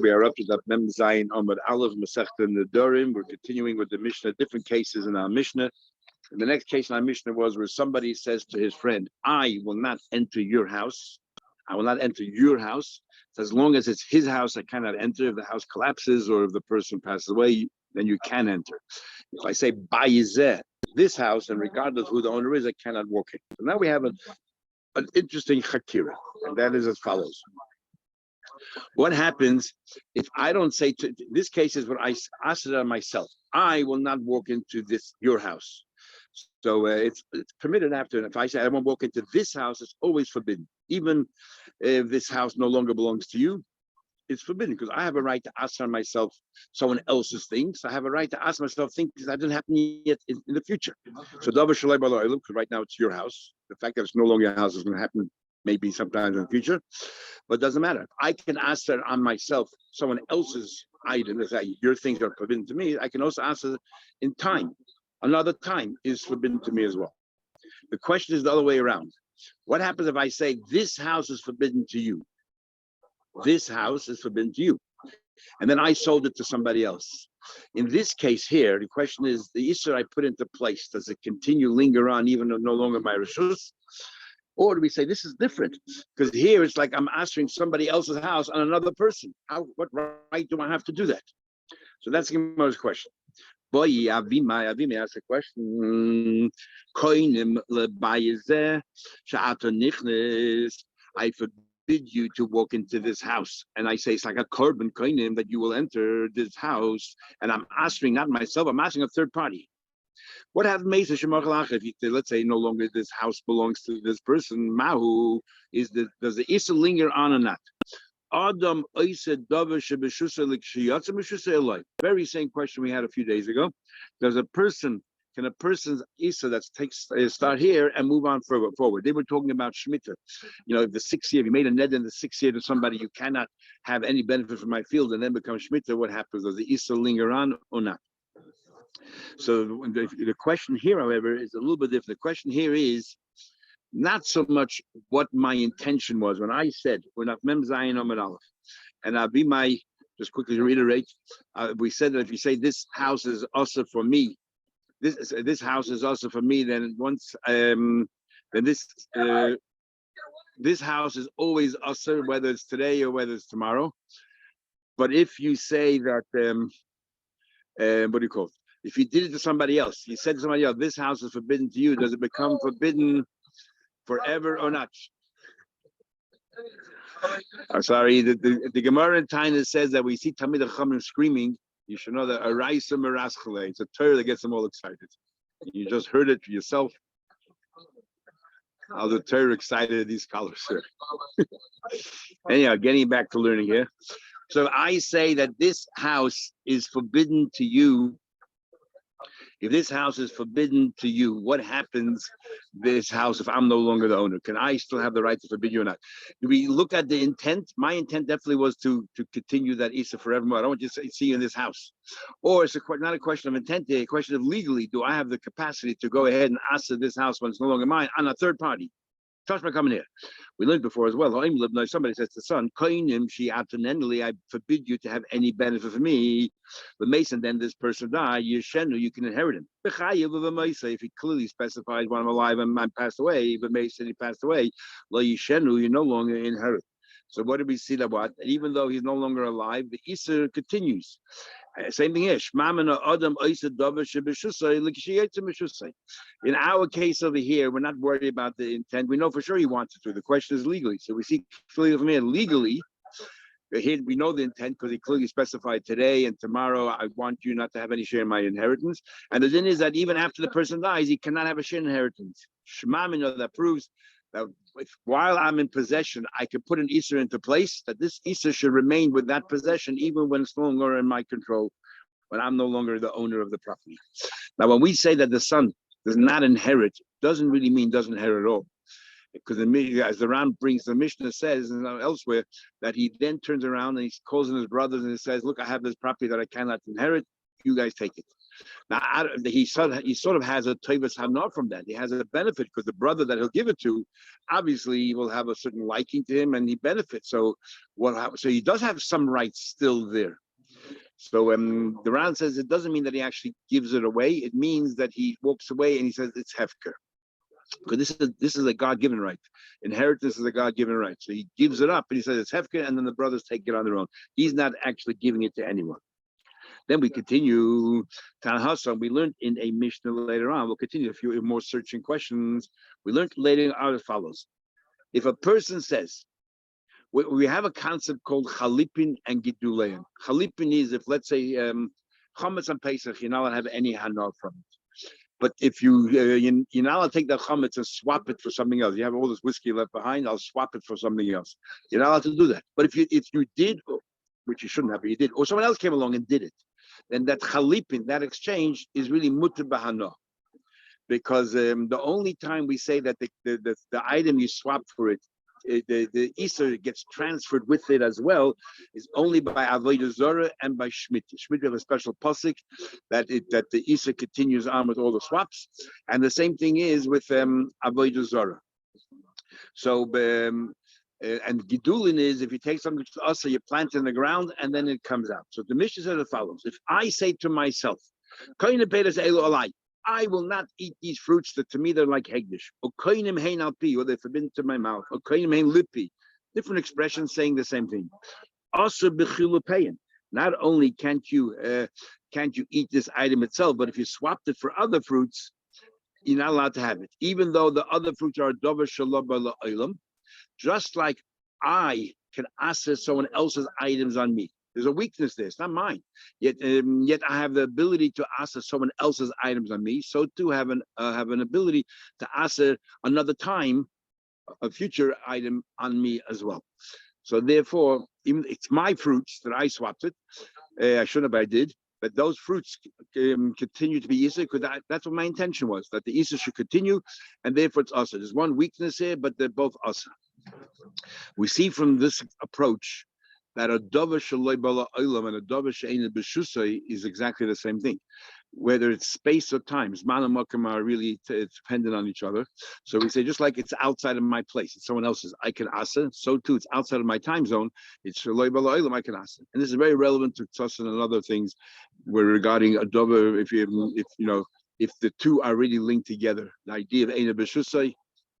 We are up to that Mem Zayin Amud Aleph Masechta Nedarim. We're continuing with the Mishnah, different cases in our Mishnah. And the next case in our Mishnah was where somebody says to his friend, I will not enter your house. I will not enter your house. So as long as it's his house, I cannot enter. If the house collapses or if the person passes away, then you can enter. If I say, Bayizeh, this house, and regardless of who the owner is, I cannot walk in. So now we have an interesting chakira, and that is as follows. What happens if I don't say to this case is what I asked it on myself. I will not walk into your house. So it's permitted after. And if I say I won't walk into this house, it's always forbidden. Even if this house no longer belongs to you, it's forbidden because I have a right to ask on myself someone else's things. I have a right to ask myself things that didn't happen yet in the future. So because right now it's your house. The fact that it's no longer your house is going to happen maybe sometimes in the future, but it doesn't matter. I can ask that on myself, someone else's item, that your things are forbidden to me. I can also ask it in time. Another time is forbidden to me as well. The question is the other way around. What happens if I say, this house is forbidden to you? This house is forbidden to you. And then I sold it to somebody else. In this case here, the question is, the Isser I put into place, does it continue, linger on, even though no longer my Rishus? Or do we say this is different? Because here it's like I'm answering somebody else's house on another person. What right do I have to do that? So that's the Gemara's question. Boy, Avimai asked a question. I forbid you to walk into this house. And I say it's like a korban koinim that you will enter this house. And I'm answering not myself, I'm asking a third party. What happens if let's say no longer this house belongs to this person? Mahu does the Issa linger on or not? Adam very same question we had a few days ago. Can a person's Issa that start here and move on forward? They were talking about Shemitah. If the 6th year, if you made a ned in the 6th year to somebody, you cannot have any benefit from my field and then become Shemitah. What happens? Does the Issa linger on or not? So the question here, however, is a little bit different. The question here is not so much what my intention was when I said we're not Mem Zayin Amud Aleph, and I'll be just quickly to reiterate. We said that if you say this house is also for me, this house is also for me, then this house is always also, whether it's today or whether it's tomorrow. But if you say that what do you call it? If you did it to somebody else, you said to somebody else, this house is forbidden to you, does it become forbidden forever or not? I'm sorry, the Gemara in Taina says that we see Tamid HaChamim screaming, you should know that Araisa Meraschale, it's a Torah that gets them all excited. You just heard it for yourself. How the Torah excited these scholars here. Anyhow, getting back to learning here. So I say that this house is forbidden to you. If this house is forbidden to you, what happens this house if I'm no longer the owner? Can I still have the right to forbid you or not? Do we look at the intent? My intent definitely was to continue that Issa forevermore. I don't want you to see you in this house. Or it's not a question of intent, a question of legally, do I have the capacity to go ahead and ask this house when it's no longer mine on a third party? Tashma coming here. We learned before as well. Somebody says to the son, I forbid you to have any benefit for me. But Mason, then this person die, you can inherit him. If he clearly specifies when I'm alive and I passed away, but Mason he passed away, you no longer inherit. So what do we see that what? Even though he's no longer alive, the Issa continues. Same thing is. In our case over here, we're not worried about the intent. We know for sure he wants it to. The question is legally. So we see clearly from here, legally, here we know the intent because he clearly specified today and tomorrow, I want you not to have any share in my inheritance. And the thing is that even after the person dies, he cannot have a share in inheritance. That proves that while I'm in possession, I could put an Issa into place, that this Issa should remain with that possession even when it's no longer in my control, when I'm no longer the owner of the property. Now, when we say that the son does not inherit, doesn't really mean doesn't inherit at all. Because as the Ram brings, the Mishnah says and elsewhere, that he then turns around and he calls in his brothers and he says, look, I have this property that I cannot inherit, you guys take it. Now he sort of has a tovas hana from that. He has a benefit because the brother that he'll give it to, obviously, will have a certain liking to him, and he benefits. So what happens? So he does have some rights still there. So the Ran says it doesn't mean that he actually gives it away. It means that he walks away and he says it's hefker. Because this is a God-given right. Inheritance is a God-given right. So he gives it up and he says it's hefker, and then the brothers take it on their own. He's not actually giving it to anyone. Then we continue Tanhasa. We learned in a Mishnah later on. We'll continue a few more searching questions. We learned later on as follows. If a person says, we have a concept called chalipin and gidulein. Chalipin is if, let's say, chametz and Pesach, you're not allowed to have any hana from it. But if you're not allowed to take that chametz and swap it for something else. You have all this whiskey left behind, I'll swap it for something else. You're not allowed to do that. But if you did, which you shouldn't have, but you did, or someone else came along and did it, then that chalipin, that exchange, is really mutter b'hana. Because the only time we say that the item you swap for it, the Isser gets transferred with it as well, is only by Avodah Zorah and by Shmita. Shmita have a special pasuk that the Isser continues on with all the swaps, and the same thing is with Avodah Zorah. So and Gidulin is if you take something to us, so you plant it in the ground and then it comes out. So the Mishnah says as follows: if I say to myself, I will not eat these fruits that to me they're like hegdish. Or they're forbidden to my mouth. Or lipi. Different expressions saying the same thing. Also not only can't you eat this item itself, but if you swapped it for other fruits, you're not allowed to have it. Even though the other fruits are dover shalom, just like I can access someone else's items on me. There's a weakness there. It's not mine. Yet I have the ability to access someone else's items on me. So too have an ability to access another time a future item on me as well. So therefore, even it's my fruits that I swapped it. I shouldn't have, I did. But those fruits continue to be Isa because that's what my intention was, that the Isa should continue, and therefore it's Asa. There's one weakness here, but they're both Asa. We see from this approach that a dover shaloi bala olam and a dover she'ein b'shusay is exactly the same thing. Whether it's space or time, Zman and Makam are really it's dependent on each other. So we say just like it's outside of my place, it's someone else's, I can asa. So too, it's outside of my time zone. It's shaloi bala olam, I can asa. And this is very relevant to Tzasin and other things, where regarding a dover, if the two are really linked together, the idea of eina b'shusay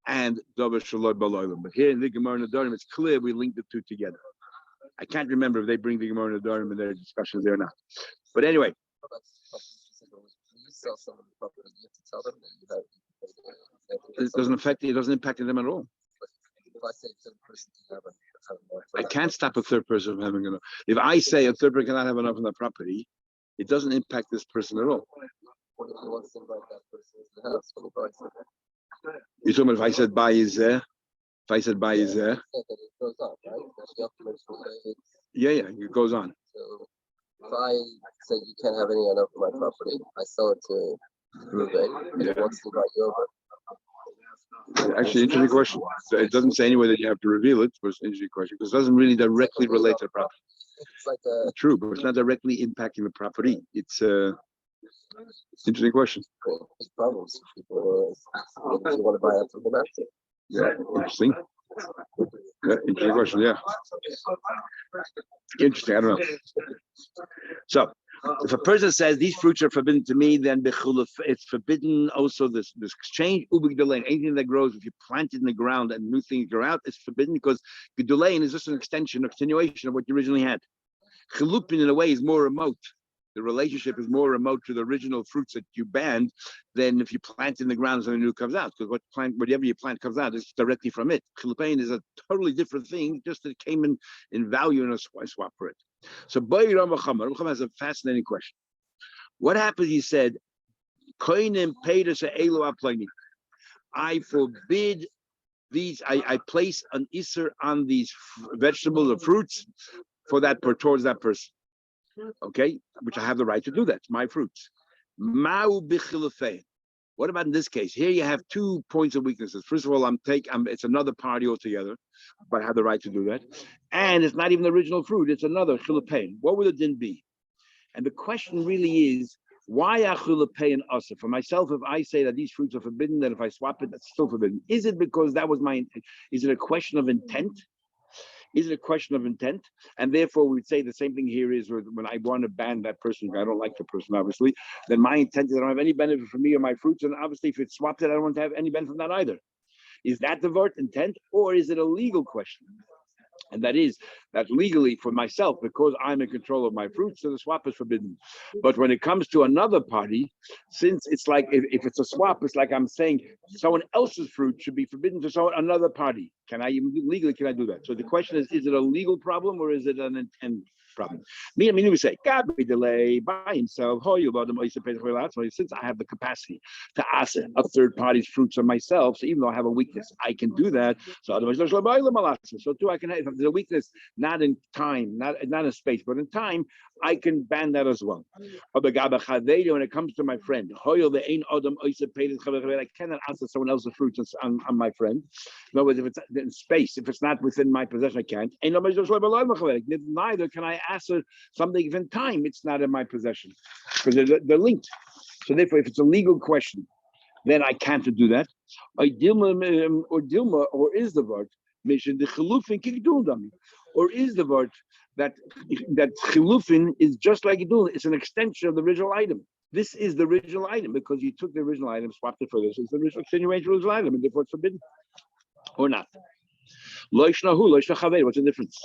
and dover shaloi bala olam. But here in the Gemara Nedarim, it's clear we link the two together. I can't remember if they bring the Gemara Nedarim in their discussions there or not. But anyway. Sell someone the property, you have to tell them that you have. It doesn't impact them at all. If I say a third person can have enough, I can't stop a third person from having enough. If I say a third person cannot have enough on the property, it doesn't impact this person at all. What if he wants to invite that person to the house? You're talking about if I said buy is there? If I said buy is there? It goes on, right? Yeah, it goes on. So if I say you can't have any enough of my property, I sell it to Ruben, and he wants to invite you over. Actually, interesting question. So it doesn't say anywhere that you have to reveal it, but it's an interesting question because it doesn't really directly relate to the property. It's like true, but it's not directly impacting the property. It's interesting question. Big problems. People want to buy out from the master. Yeah, interesting. Yeah, interesting question. Yeah, interesting. I don't know. So, if a person says these fruits are forbidden to me, then it's forbidden. Also, this exchange anything that grows, if you plant it in the ground and new things grow out, it's forbidden because gedulain is just an extension, a continuation of what you originally had. Chilupin, in a way, is more remote. The relationship is more remote to the original fruits that you banned than if you plant in the ground and something new comes out. Because whatever you plant comes out is directly from it. Chilupain is a totally different thing, just that it came in value in a swap for it. So Ram has a fascinating question. What happens? He said, I forbid these. I place an iser on these vegetables or fruits for that towards that person. Okay, which I have the right to do that. It's my fruits. What about in this case? Here you have 2 points of weaknesses. First of all, it's another party altogether, but I have the right to do that. And it's not even the original fruit, it's another chilupain. What would it then be? And the question really is, Why achula pay and asa? For myself, if I say that these fruits are forbidden, then if I swap it, that's still forbidden. Is it because that was my intent? Is it a question of intent? Is it a question of intent? And therefore, we would say the same thing here is when I want to ban that person, I don't like the person, obviously, then my intent is I don't have any benefit for me or my fruits. And obviously, if it's swapped, I don't want to have any benefit from that either. Is that the word intent, or is it a legal question? And that is that legally for myself, because I'm in control of my fruits, so the swap is forbidden. But when it comes to another party, since it's like if it's a swap, it's like I'm saying someone else's fruit should be forbidden to another party. Can I legally can I do that? So the question is it a legal problem or is it an intent problem? Me, we say God may delay by himself. Since I have the capacity to ask a third party's fruits on myself, so even though I have a weakness, I can do that. So otherwise, so too I can have if there's a weakness, not in time, not in space, but in time, I can ban that as well. When it comes to my friend, I cannot answer someone else's fruits on my friend. In other words, if it's in space, if it's not within my possession, I can't. Neither can I answer something if in time it's not in my possession, because they're linked. So therefore, if it's a legal question, then I can't do that. Or Dilma, or is the word mission the chilufin, or is the word that chilufin is just like Gidul, it's an extension of the original item. This is the original item because you took the original item, swapped it for this. It's the original continuation of the original item, and therefore it's forbidden or not. What's the difference?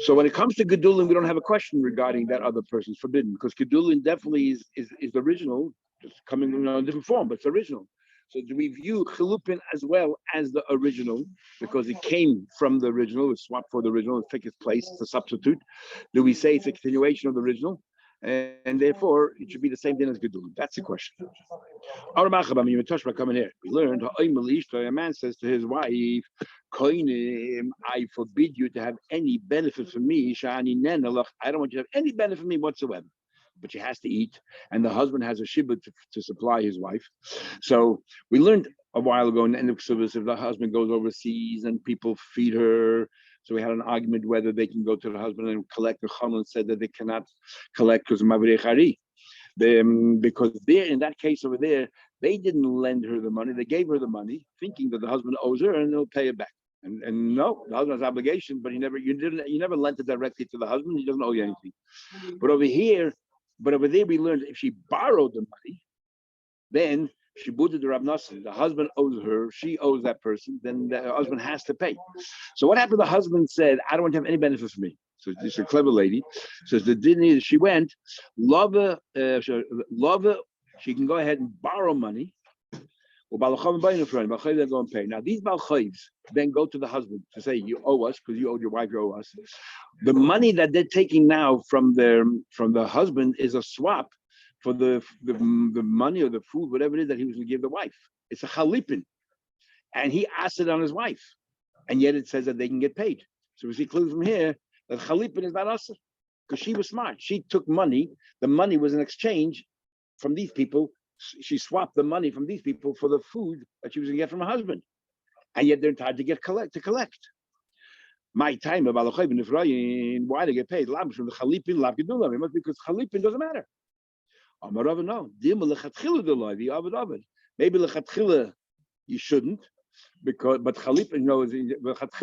So when it comes to Gedulin, we don't have a question regarding that other person's forbidden, because Gedulin definitely is the original, just coming in a different form, but it's original. So do we view Chilupin as well as the original, because it came from the original, it's swapped for the original, it took its place, it's a substitute? Do we say it's a continuation of the original? And therefore, it should be the same thing as Gedulin? That's the question. Coming here, we learned a man says to his wife, I forbid you to have any benefit from me. I don't want you to have any benefit from me whatsoever. But she has to eat, and the husband has a shibud to supply his wife. So we learned a while ago in the end of Ksubas, if the husband goes overseas and people feed her. So we had an argument whether they can go to the husband and collect. The Chachamim said that they cannot collect because of Mavrei Chari. Because there, in that case over there, they didn't lend her the money; they gave her the money, thinking that the husband owes her and they'll pay it back. And no, the husband has obligation, but you never lent it directly to the husband. He doesn't owe you anything. But over there, we learned if she borrowed the money, then she booted the Rav Nosson. The husband owes her; she owes that person. Then the husband has to pay. So what happened? The husband said, "I don't want to have any benefit from me." So this is a clever lady. Says the din is she went, lover, she can go ahead and borrow money. Now these balchayvs then go to the husband to say, "You owe us because you owed your wife. You owe us." The money that they're taking now from the husband is a swap for the money or the food, whatever it is that he was going to give the wife. It's a chalipin, and he asked it on his wife, and yet it says that they can get paid. So we see clearly from here that chalipin is not us, because she was smart. She took money. The money was an exchange from these people. She swapped the money from these people for the food that she was going to get from her husband, and yet they're entitled to collect. My time why they get paid? From the chalipin, because chalipin doesn't matter. Amarav no. Maybe lechatchila you shouldn't, because but chalipin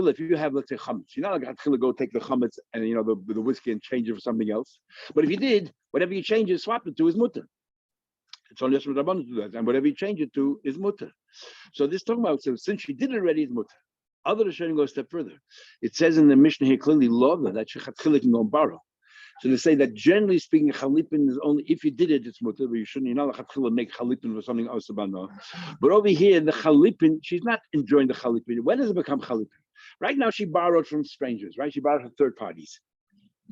if you have, let's say, chametz, you're not like lechatchila go take the chametz and the whiskey and change it for something else. But if you did, whatever you change it, swap it to is mutter. It's only just Rabbanan to do that, and whatever you change it to is mutter. So this talking about, so since she did it already, is mutter. Other Rishonim go a step further. It says in the Mishnah here clearly, love that shechatchila can go and borrow. So they say that generally speaking, chalipin is only if you did it, it's mutter. But you're not chatchila make chalipin for something else about no. But over here, the chalipin, she's not enjoying the chalipin. When does it become chalipin? Right now, she borrowed from strangers. Right, she borrowed from third parties.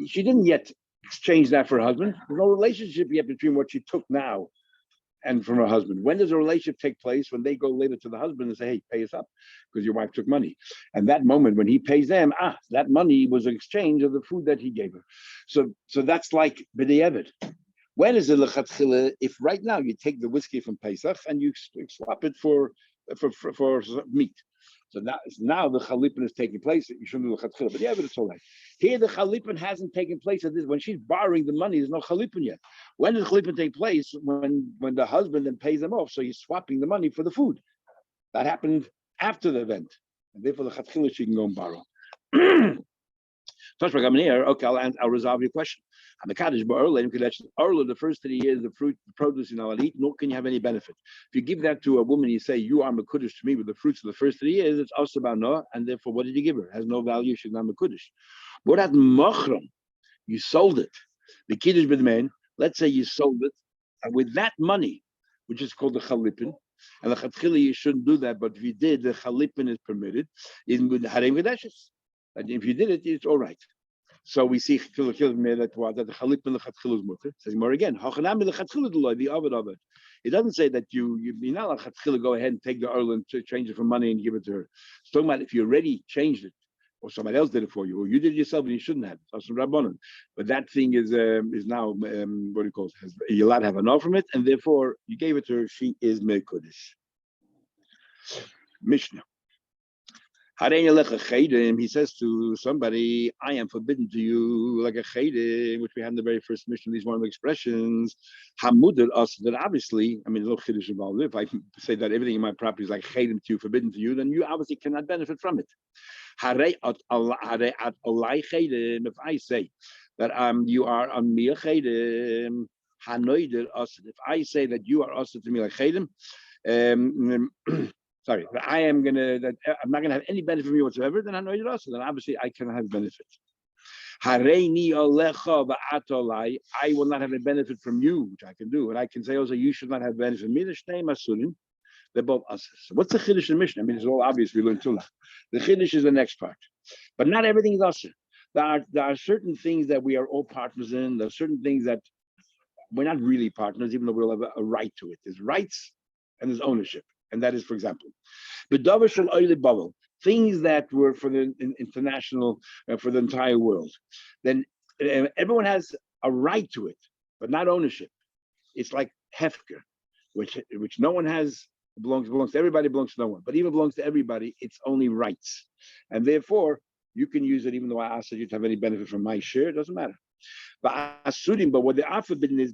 She didn't yet exchange that for her husband. There's no relationship yet between what she took now and from her husband. When does a relationship take place? When they go later to the husband and say, "Hey, pay us up because your wife took money." And that moment when he pays them, that money was an exchange of the food that he gave her. So that's like b'di'evet. When is it lechatchila? If right now you take the whiskey from Pesach and you swap it for meat. So now the chalipin is taking place. You shouldn't do the chatchila, but yeah, but it's all right. Here the chalipin hasn't taken place at this. When she's borrowing the money, there's no chalipin yet. When does the chalipin take place? When the husband then pays them off. So he's swapping the money for the food. That happened after the event, and therefore the chatchila she can go and borrow. Okay, I'll resolve your question. The first 3 years, the fruit, the produce you know, I'll eat, nor can you have any benefit. If you give that to a woman, you say, you are Mekudesh to me with the fruits of the first 3 years, it's also about Noah, and therefore, what did you give her? It has no value, she's not Mekudesh. What at Machram? You sold it. The Kiddush B'dmein, let's say you sold it, and with that money, which is called the Chalipin, and the Chatchila, you shouldn't do that, but if you did, the Chalipin is permitted, in Harem Vedeshes. And if you did it, it's all right. So we see that the chalipin the chatchila is mutter. Says more again. The ovid of it. It doesn't say that you're not allowed chatchila go ahead and take the oil and change it for money and give it to her. It's talking about if you already changed it, or somebody else did it for you, or you did it yourself and you shouldn't have. That's some rabbanon. But that thing is now what do you call it? You're allowed to have enough from it, and therefore you gave it to her. She is mekudesh. Mishnah. He says to somebody, I am forbidden to you like a chedim, which we had in the very first mission. These one of the expressions. Hamudar us that obviously, I mean, there's no chiddush involved. If I say that everything in my property is like chedim to you, forbidden to you, then you obviously cannot benefit from it. If I say that you are on me a chedim, hanoider us. If I say that you are also to me like chedim, sorry, but I'm not gonna have any benefit from you whatsoever, then I know you're also, then obviously I cannot have benefit. I will not have a benefit from you, which I can do. And I can say also, you should not have benefit from me. They're both us. So what's the chiddush in the Mishnah? I mean, it's all obvious, we learned Tulah. The chiddush is the next part. But not everything is us. There are certain things that we are all partners in. There are certain things that we're not really partners, even though we'll have a right to it. There's rights and there's ownership. And that is, for example, things that were for the international, for the entire world. Then everyone has a right to it, but not ownership. It's like hefker, which no one has, belongs to everybody, belongs to no one. But even belongs to everybody, it's only rights. And therefore, you can use it even though I asked you to have any benefit from my share, it doesn't matter. But what they are forbidden is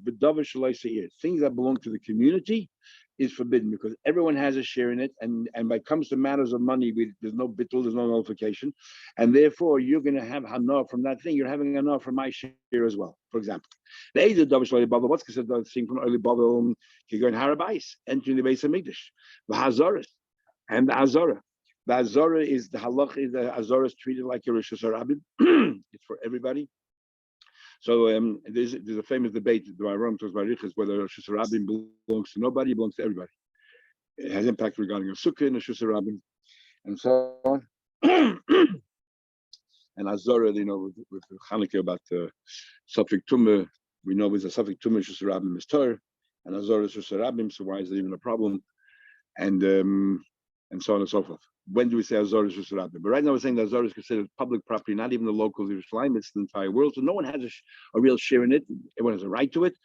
things that belong to the community is forbidden because everyone has a share in it, and when it comes to matters of money, there's no bittul, there's no nullification, and therefore you're going to have hana from that thing. You're having hana from my share as well. For example, the Eizer Davish Loi Baba, what's considered the thing from early Baba, you go in Harabais, entering the base of Mikdash, the Hazaras, and the Azara. The Azara is the halach is the Azara is treated like a Rosh Hashanah. It's for everybody. So there's a famous debate. The Aram talks about Riches, whether Rosh Hashanah belongs to nobody, belongs to everybody. It has impact regarding a sukkah and a Rosh Hashanah, and so on. And Azara, with Chanukah about Safik Tumah, we know there's a Safik Tumah Rosh Hashanah is Torah, and Azara is Rosh Hashanah. So why is it even a problem? And so on and so forth. When do we say Azor is Yerushalayim? But right now we're saying that Azor is considered public property, not even the locals of Yerushalayim, it's the entire world. So no one has a real share in it. Everyone has a right to it,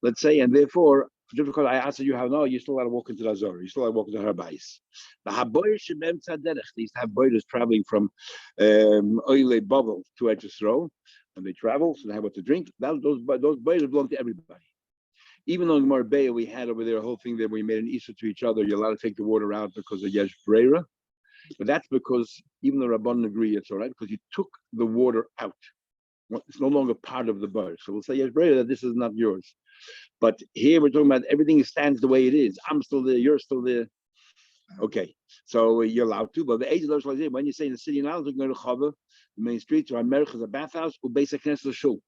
let's say, and therefore, just because I asked you how, no, you still allowed to walk into the Azor, you still allowed to walk into Harabais. The Haboyer Shemem Tzadderech, they used to have boys traveling from Oile Bubble to Eretz when they travel, so they have what to drink. Those boys belong to everybody. Even though in Marbella we had over there a whole thing that we made an Issa to each other, you're allowed to take the water out because of Yesh Breira. But that's because even the Rabbanan agree it's all right because you took the water out. It's no longer part of the bar. So we'll say Yesh Breira that this is not yours. But here we're talking about everything stands the way it is. I'm still there, you're still there. Okay, so you're allowed to. But the age of the when you say in the city now, you go to Chava, the main streets, or America is a bathhouse, or basically the shul.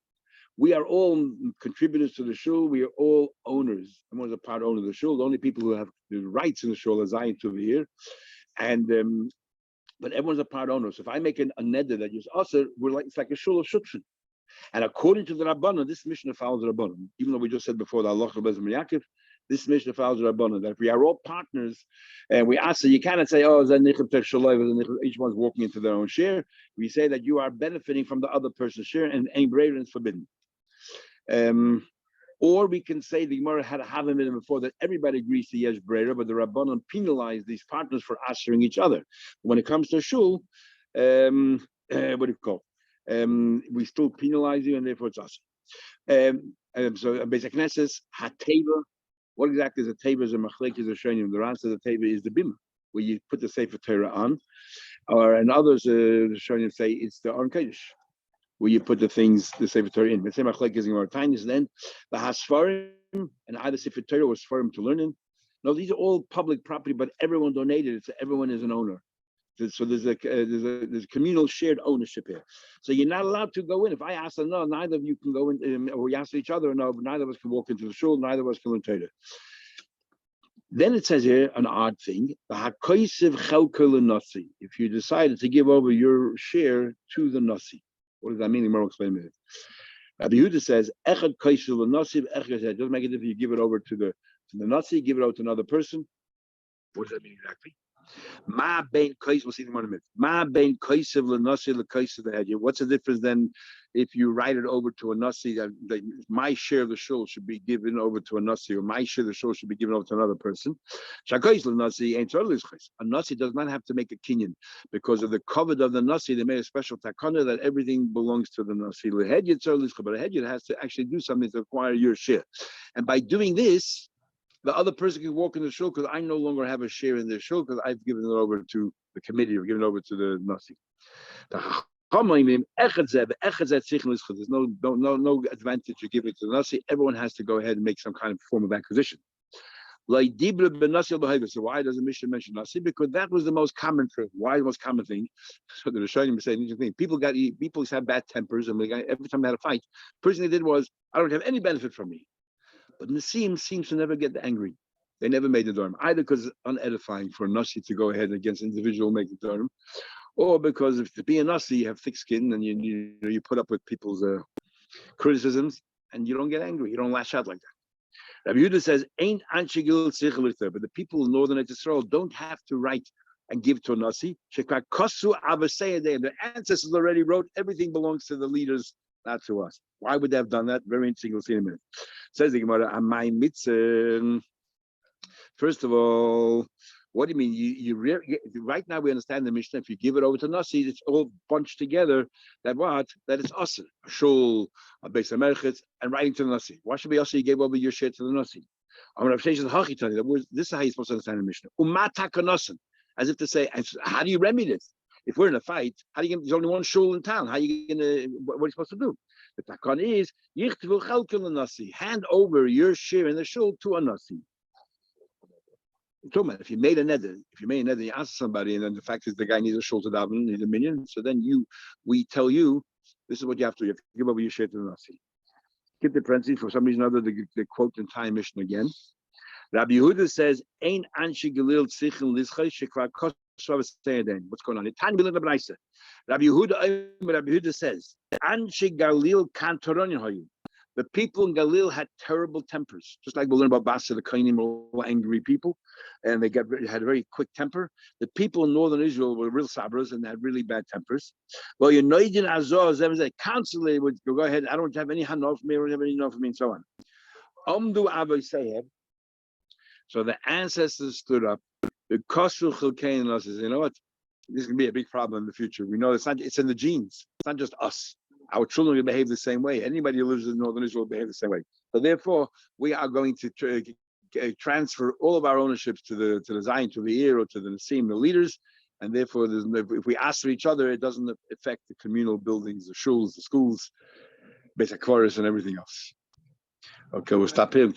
We are all contributors to the shul. We are all owners. Everyone's a part owner of the shul. The only people who have the rights in the shul are Zion to here. And but everyone's a part owner. So if I make a neder that is also, it's like a shul of shutfin. And according to the Rabbanan, this Mishnah follows the Rabbanan. Even though we just said before the Allah Bezim Yaakov, this Mishnah follows the Rabbanan. That if we are all partners and we ask, you cannot say, oh, each one's walking into their own share. We say that you are benefiting from the other person's share, and ain't brave and it's forbidden. Or we can say the Gemara had a havim in before that everybody agrees to yesh brera, but the Rabbanon penalize these partners for ushering each other. When it comes to shul, what do you call? We still penalize you, and therefore it's us. So basic Knesset hateva. What exactly is a teva? Is a machlek is a shonim. The answer to the teva is the bima, where you put the sefer Torah on, or and others the shonim say it's the Aron Kodesh, where you put the things the sefer Torah in. The same machlek is in our tiniest. Then the hasfarim and either sefer Torah or sfarim to learn in. No, these are all public property, but everyone donated it, so everyone is an owner. So there's a communal shared ownership here. So you're not allowed to go in. If I ask them, no, neither of you can go in, or we ask each other, no, but neither of us can walk into the shul, neither of us can learn Torah. Then it says here an odd thing: if you decided to give over your share to the nasi, what does that mean? The Gemara will explain it. Rabbi Yehuda says, "Echad kaisiv l'nasi, echad." It doesn't make it if you give it over to the nasi, give it over to another person. What does that mean exactly? Ma bein kais, we'll see the monument. Ma bein kaisiv l'nasi l'kaisiv the head. What's the difference then if you write it over to a nasi? That my share of the shul should be given over to a nasi, or my share of the shul should be given over to another person. Shakais l'nasi ain't totally chais. A nasi does not have to make a kinyan because of the covet of the nasi. They made a special takana that everything belongs to the nasi. L'hedyet totally chais, but a hedyet has to actually do something to acquire your share, and by doing this, the other person can walk in the shul because I no longer have a share in the shul because I've given it over to the committee or given it over to the nasi. There's no advantage to give it to the nasi. Everyone has to go ahead and make some kind of form of acquisition. So why does the Mishnah mention nasi? Because that was the most common thing. Why the most common thing? So the Rishonim say an interesting thing. People have bad tempers, and every time they had a fight, the first thing they did was, I don't have any benefit from me. But Nasim seems to never get angry. They never made the Nedarim, either because it's unedifying for a Nasi to go ahead against an individual make the Nedarim, or because if to be a Nasi, you have thick skin and you put up with people's criticisms and you don't get angry, you don't lash out like that. Rabbi Yehuda says, "Ain't anshigil tzich," but the people in northern Israel don't have to write and give to a Nasi. The ancestors already wrote everything belongs to the leaders, not to us. Why would they have done that? Very interesting. We'll see in a minute. Says the Gemara, "Amay mitzvah." First of all, what do you mean? Right now we understand the Mishnah. If you give it over to Nasi, it's all bunched together. That it's usher, a shul, a beis hamerchetz, and writing to the Nasi. Why should be usher? You gave over your share to the Nasi. I'm going to say this is how you're supposed to understand the Mishnah. Umatakanosan, as if to say, how do you remedy this? If we're in a fight, how do you? There's only one shul in town. How are you going to? What are you supposed to do? The takon is yichtvul chalkel nasi. Hand over your share in the shul to a nasi. If you made a neder, you ask somebody, and then the fact is the guy needs a shul to daven, needs a minyan. So then we tell you, this is what you have to do. You have to give over your share to the nasi. Keep the parentheses for some reason or other. The quote in time mission again. Rabbi Yehuda says, "Ein anshi galil tzichin lischay shekvar kos." What's going on? Rabbi Yehuda says, "Anshi Galil kantoron hayu." The people in Galil had terrible tempers, just like we learn about Basa, the Kainim, all angry people, and they had a very quick temper. The people in northern Israel were real sabras and had really bad tempers. Well, you know, a constantly would go ahead. I don't have any hanov for me, I don't have any hanov for me, and so on. So the ancestors stood up. The Kosru Chilkein and us says, you know what? This can be a big problem in the future. We know it's in the genes. It's not just us. Our children will behave the same way. Anybody who lives in northern Israel will behave the same way. So therefore, we are going to transfer all of our ownerships to the Zion, to the Ir, or to the Nasim, the leaders. And therefore, if we ask for each other, it doesn't affect the communal buildings, the shuls, the schools, basic chorus, and everything else. Okay, we'll stop here.